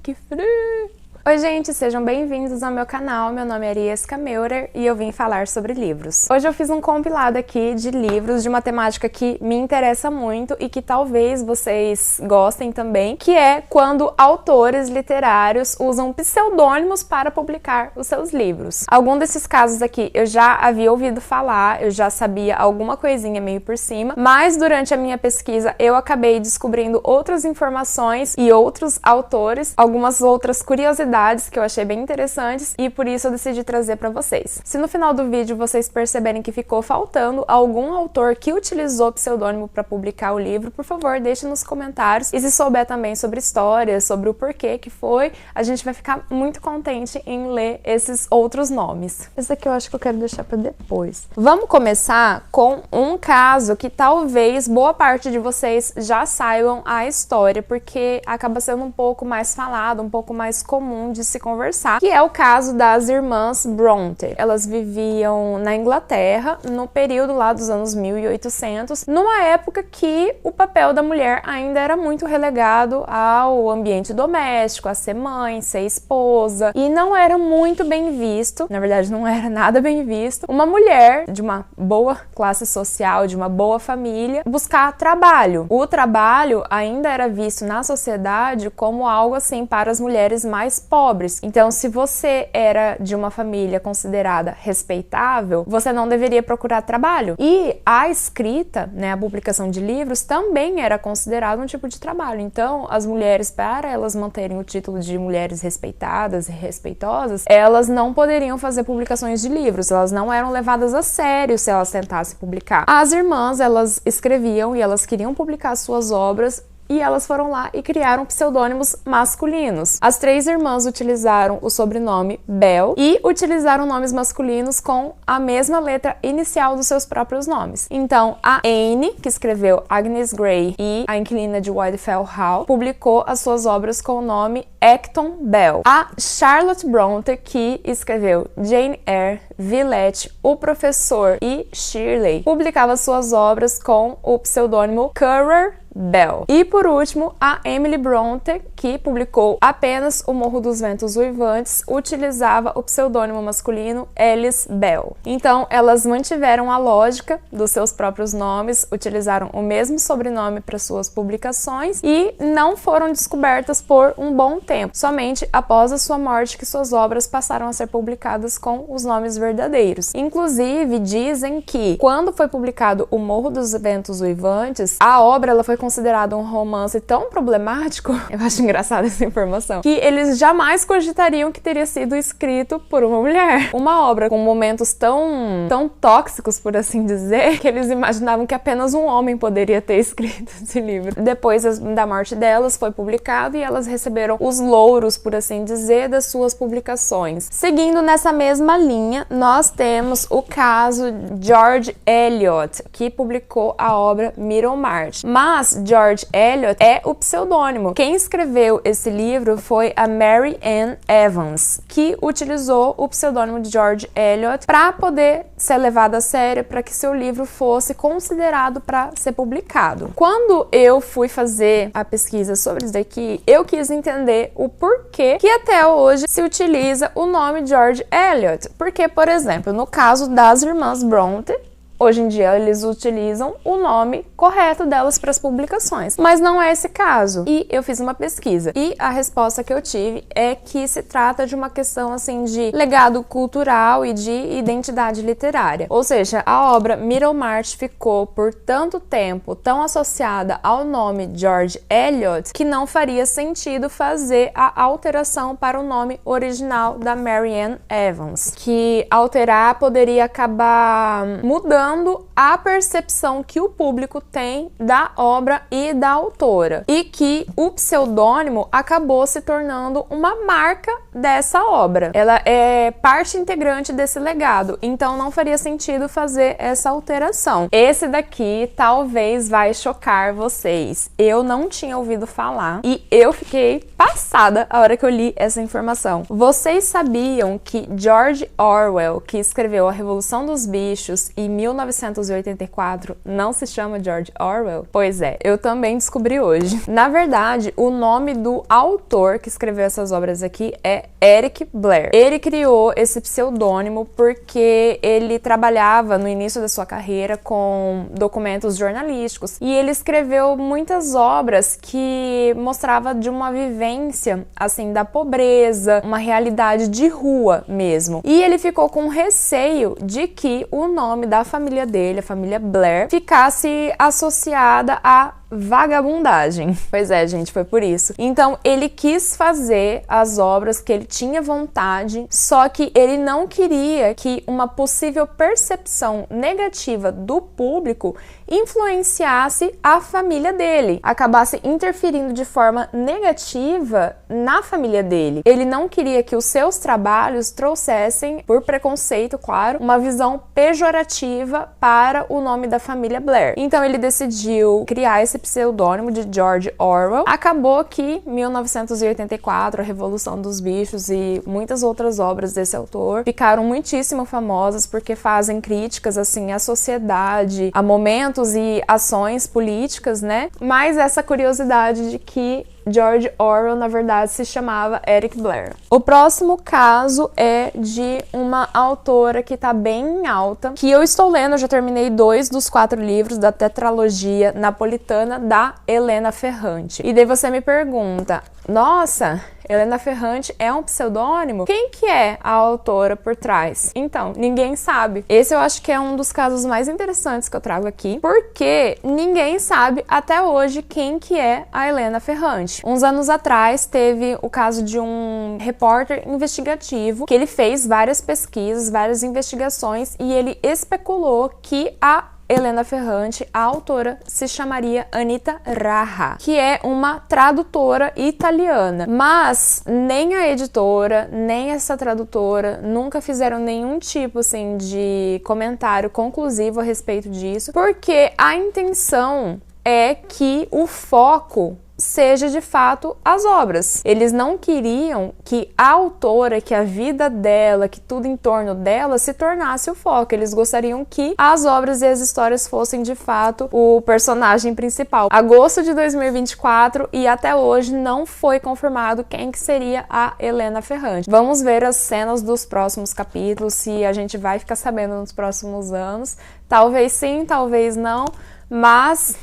que frio! Oi gente, sejam bem-vindos ao meu canal, meu nome é Arieska Meurer e eu vim falar sobre livros. Hoje eu fiz um compilado aqui de livros de uma temática que me interessa muito e que talvez vocês gostem também, que é quando autores literários usam pseudônimos para publicar os seus livros. Algum desses casos aqui eu já havia ouvido falar, eu já sabia alguma coisinha meio por cima, mas durante a minha pesquisa eu acabei descobrindo outras informações e outros autores, algumas outras curiosidades que eu achei bem interessantes e por isso eu decidi trazer para vocês. Se no final do vídeo vocês perceberem que ficou faltando algum autor que utilizou pseudônimo para publicar o livro, por favor, deixe nos comentários. E se souber também sobre histórias, sobre o porquê que foi, a gente vai ficar muito contente em ler esses outros nomes. Esse aqui eu acho que eu quero deixar para depois. Vamos começar com um caso que talvez boa parte de vocês já saibam a história, porque acaba sendo um pouco mais falado, um pouco mais comum de se conversar, que é o caso das irmãs Bronte. Elas viviam na Inglaterra no período lá dos anos 1800, numa época que o papel da mulher ainda era muito relegado ao ambiente doméstico, a ser mãe, ser esposa, e não era muito bem visto, na verdade não era nada bem visto, uma mulher de uma boa classe social, de uma boa família, buscar trabalho. O trabalho ainda era visto na sociedade como algo assim para as mulheres mais pobres. Então, se você era de uma família considerada respeitável, você não deveria procurar trabalho. E a escrita, né, a publicação de livros também era considerado um tipo de trabalho. Então, as mulheres, para elas manterem o título de mulheres respeitadas e respeitosas, elas não poderiam fazer publicações de livros, elas não eram levadas a sério se elas tentassem publicar. As irmãs, elas escreviam e elas queriam publicar suas obras, e elas foram lá e criaram pseudônimos masculinos. As três irmãs utilizaram o sobrenome Bell e utilizaram nomes masculinos com a mesma letra inicial dos seus próprios nomes. Então, a Anne, que escreveu Agnes Grey e A Inquilina de Whitefell Hall, publicou as suas obras com o nome Acton Bell. A Charlotte Bronte, que escreveu Jane Eyre, Villette, O Professor e Shirley, publicava suas obras com o pseudônimo Currer Bell. E por último, a Emily Bronte, que publicou apenas O Morro dos Ventos Uivantes, utilizava o pseudônimo masculino Alice Bell. Então, elas mantiveram a lógica dos seus próprios nomes, utilizaram o mesmo sobrenome para suas publicações e não foram descobertas por um bom tempo. Somente após a sua morte que suas obras passaram a ser publicadas com os nomes verdadeiros. Inclusive, dizem que quando foi publicado O Morro dos Ventos Uivantes, a obra ela foi considerado um romance tão problemático, eu acho engraçada essa informação, que eles jamais cogitariam que teria sido escrito por uma mulher. Uma obra com momentos tão tóxicos, por assim dizer, que eles imaginavam que apenas um homem poderia ter escrito esse livro. Depois da morte delas, foi publicado e elas receberam os louros, por assim dizer, das suas publicações. Seguindo nessa mesma linha, nós temos o caso George Eliot, que publicou a obra Middlemarch. Mas George Eliot é o pseudônimo. Quem escreveu esse livro foi a Mary Ann Evans, que utilizou o pseudônimo de George Eliot para poder ser levado a sério, para que seu livro fosse considerado para ser publicado. Quando eu fui fazer a pesquisa sobre isso daqui, eu quis entender o porquê que até hoje se utiliza o nome George Eliot. Porque, por exemplo, no caso das irmãs Bronte, hoje em dia eles utilizam o nome correto delas para as publicações, mas não é esse caso. E eu fiz uma pesquisa e a resposta que eu tive é que se trata de uma questão assim de legado cultural e de identidade literária. Ou seja, a obra Middlemarch ficou por tanto tempo tão associada ao nome George Eliot que não faria sentido fazer a alteração para o nome original da Mary Ann Evans, que alterar poderia acabar mudando a percepção que o público tem da obra e da autora, e que o pseudônimo acabou se tornando uma marca dessa obra. Ela é parte integrante desse legado, então não faria sentido fazer essa alteração. Esse daqui talvez vai chocar vocês. Eu não tinha ouvido falar e eu fiquei passada a hora que eu li essa informação. Vocês sabiam que George Orwell, que escreveu A Revolução dos Bichos em 1984, 1984 não se chama George Orwell? Pois é, eu também descobri hoje. Na verdade, o nome do autor que escreveu essas obras aqui é Eric Blair. Ele criou esse pseudônimo porque ele trabalhava no início da sua carreira com documentos jornalísticos e ele escreveu muitas obras que mostrava de uma vivência, assim, da pobreza, uma realidade de rua mesmo. E ele ficou com receio de que o nome da família dele, a família Blair, ficasse associada a vagabundagem. Pois é, gente, foi por isso. Então, ele quis fazer as obras que ele tinha vontade, só que ele não queria que uma possível percepção negativa do público influenciasse a família dele, acabasse interferindo de forma negativa na família dele. Ele não queria que os seus trabalhos trouxessem, por preconceito, claro, uma visão pejorativa para o nome da família Blair. Então, ele decidiu criar esse pseudônimo de George Orwell. Acabou que 1984, a Revolução dos Bichos e muitas outras obras desse autor ficaram muitíssimo famosas porque fazem críticas assim à sociedade, a momentos e ações políticas, né? Mas essa curiosidade de que George Orwell, na verdade, se chamava Eric Blair. O próximo caso é de uma autora que tá bem em alta, que eu estou lendo, eu já terminei 2 dos 4 livros da tetralogia napolitana da Helena Ferrante. E daí você me pergunta, nossa, Helena Ferrante é um pseudônimo? Quem que é a autora por trás? Então, ninguém sabe. Esse eu acho que é um dos casos mais interessantes que eu trago aqui, porque ninguém sabe até hoje quem que é a Helena Ferrante. Uns anos atrás, teve o caso de um repórter investigativo que ele fez várias pesquisas, várias investigações e ele especulou que a Helena Ferrante, a autora, se chamaria Anita Raha, que é uma tradutora italiana. Mas nem a editora, nem essa tradutora nunca fizeram nenhum tipo assim de comentário conclusivo a respeito disso, porque a intenção é que o foco seja de fato as obras. Eles não queriam que a autora, que a vida dela, que tudo em torno dela se tornasse o foco. Eles gostariam que as obras e as histórias fossem de fato o personagem principal. Agosto de 2024 e até hoje não foi confirmado quem que seria a Helena Ferrante. Vamos ver as cenas dos próximos capítulos, se a gente vai ficar sabendo nos próximos anos. Talvez sim, talvez não, mas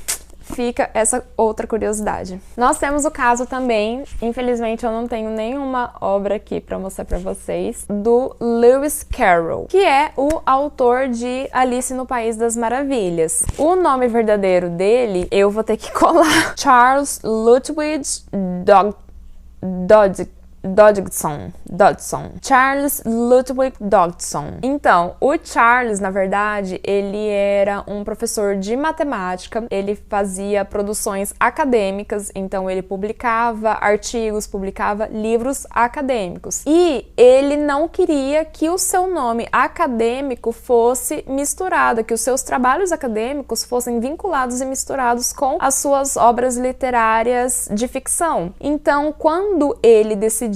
fica essa outra curiosidade. Nós temos o caso também, infelizmente eu não tenho nenhuma obra aqui para mostrar para vocês, do Lewis Carroll, que é o autor de Alice no País das Maravilhas. O nome verdadeiro dele, eu vou ter que colar. Charles Lutwidge Dodgson. Charles Lutwidge Dodgson. Então, o Charles, na verdade, ele era um professor de matemática, ele fazia produções acadêmicas, então ele publicava artigos, publicava livros acadêmicos. E ele não queria que o seu nome acadêmico fosse misturado, que os seus trabalhos acadêmicos fossem vinculados e misturados com as suas obras literárias de ficção. Então, quando ele decidiu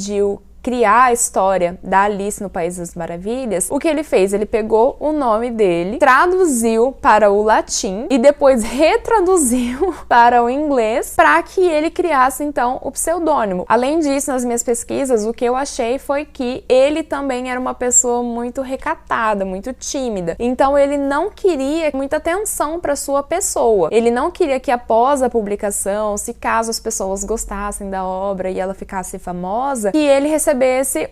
criar a história da Alice no País das Maravilhas, o que ele fez? Ele pegou o nome dele, traduziu para o latim e depois retraduziu para o inglês para que ele criasse então o pseudônimo. Além disso, nas minhas pesquisas, o que eu achei foi que ele também era uma pessoa muito recatada, muito tímida. Então ele não queria muita atenção para sua pessoa. Ele não queria que após a publicação, se caso as pessoas gostassem da obra e ela ficasse famosa, que ele recebesse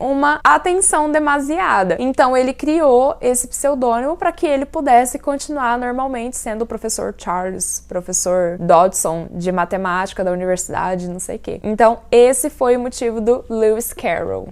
uma atenção demasiada. Então ele criou esse pseudônimo para que ele pudesse continuar normalmente sendo o professor Charles, professor Dodgson de matemática da universidade, não sei o quê. Então esse foi o motivo do Lewis Carroll.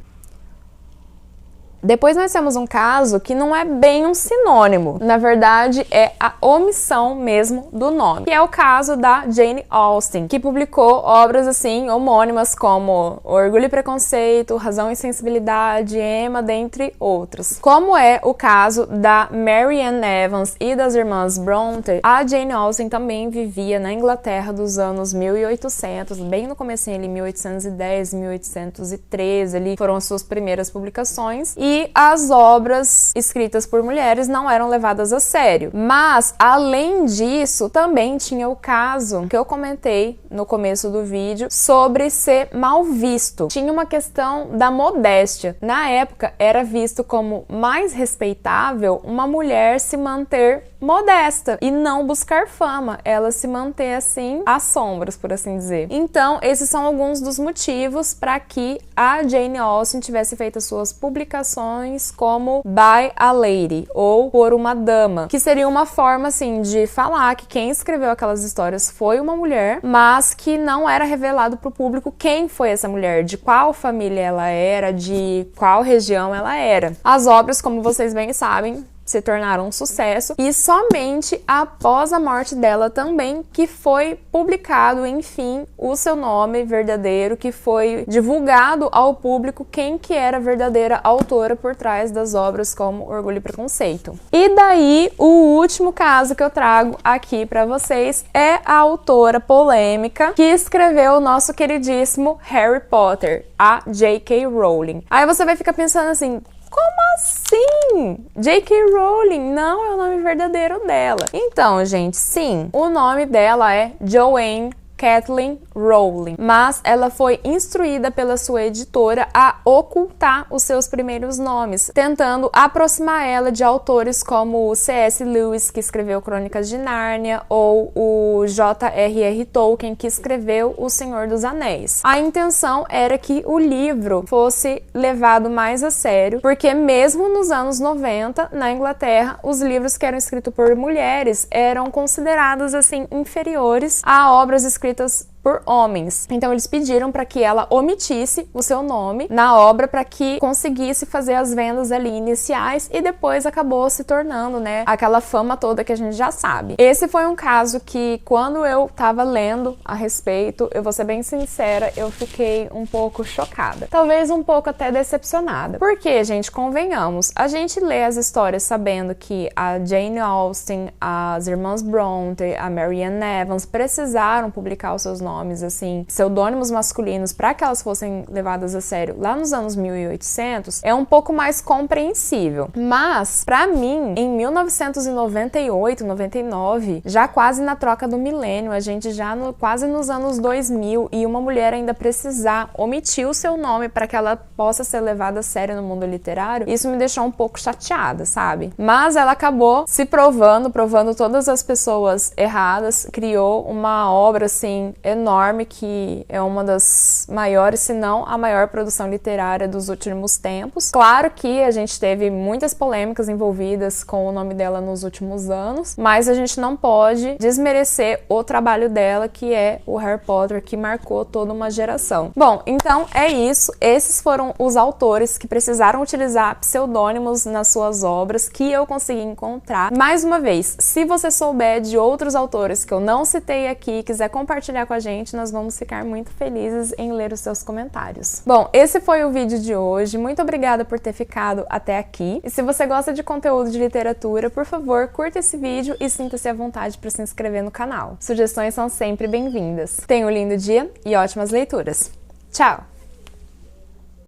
Depois nós temos um caso que não é bem um sinônimo, na verdade é a omissão mesmo do nome, que é o caso da Jane Austen, que publicou obras assim homônimas como Orgulho e Preconceito, Razão e Sensibilidade, Emma, dentre outros. Como é o caso da Mary Ann Evans e das irmãs Bronte, a Jane Austen também vivia na Inglaterra dos anos 1800, bem no comecinho ali, 1810, 1813, ali foram as suas primeiras publicações, e que as obras escritas por mulheres não eram levadas a sério. Mas, além disso, também tinha o caso que eu comentei no começo do vídeo sobre ser mal visto. Tinha uma questão da modéstia. Na época, era visto como mais respeitável uma mulher se manter modesta e não buscar fama, ela se manter assim às sombras, por assim dizer. Então, esses são alguns dos motivos para que a Jane Austen tivesse feito as suas publicações como by a lady, ou por uma dama, que seria uma forma assim de falar que quem escreveu aquelas histórias foi uma mulher, mas que não era revelado para o público quem foi essa mulher, de qual família ela era, de qual região ela era. As obras, como vocês bem sabem, se tornaram um sucesso e somente após a morte dela também que foi publicado, enfim, o seu nome verdadeiro, que foi divulgado ao público quem que era a verdadeira autora por trás das obras como Orgulho e Preconceito. E daí, o último caso que eu trago aqui pra vocês é a autora polêmica que escreveu o nosso queridíssimo Harry Potter, a J.K. Rowling. Aí você vai ficar pensando assim, como assim? J.K. Rowling não é o nome verdadeiro dela. Então, gente, sim, o nome dela é Joanne Kathleen Rowling, mas ela foi instruída pela sua editora a ocultar os seus primeiros nomes, tentando aproximar ela de autores como o C.S. Lewis, que escreveu Crônicas de Nárnia, ou o J.R.R. Tolkien, que escreveu O Senhor dos Anéis. A intenção era que o livro fosse levado mais a sério, porque mesmo nos anos 90, na Inglaterra, os livros que eram escritos por mulheres eram considerados assim inferiores a obras escritas por homens. Então eles pediram para que ela omitisse o seu nome na obra para que conseguisse fazer as vendas ali iniciais e depois acabou se tornando, né, aquela fama toda que a gente já sabe. Esse foi um caso que quando eu tava lendo a respeito, eu vou ser bem sincera, eu fiquei um pouco chocada. Talvez um pouco até decepcionada. Porque, gente, convenhamos, a gente lê as histórias sabendo que a Jane Austen, as irmãs Bronte, a Marianne Evans precisaram publicar os seus nomes, assim, pseudônimos masculinos para que elas fossem levadas a sério lá nos anos 1800, é um pouco mais compreensível. Mas, para mim, em 1998, 99, já quase na troca do milênio, a gente já quase nos anos 2000, e uma mulher ainda precisar omitir o seu nome para que ela possa ser levada a sério no mundo literário, isso me deixou um pouco chateada, sabe? Mas ela acabou se provando todas as pessoas erradas, criou uma obra, assim, enorme, que é uma das maiores, se não a maior produção literária dos últimos tempos. Claro que a gente teve muitas polêmicas envolvidas com o nome dela nos últimos anos, mas a gente não pode desmerecer o trabalho dela, que é o Harry Potter, que marcou toda uma geração. Bom, então é isso. Esses foram os autores que precisaram utilizar pseudônimos nas suas obras, que eu consegui encontrar. Mais uma vez, se você souber de outros autores que eu não citei aqui, quiser compartilhar com a gente, nós vamos ficar muito felizes em ler os seus comentários. Bom, esse foi o vídeo de hoje. Muito obrigada por ter ficado até aqui. E se você gosta de conteúdo de literatura, por favor, curta esse vídeo e sinta-se à vontade para se inscrever no canal. Sugestões são sempre bem-vindas. Tenha um lindo dia e ótimas leituras. Tchau!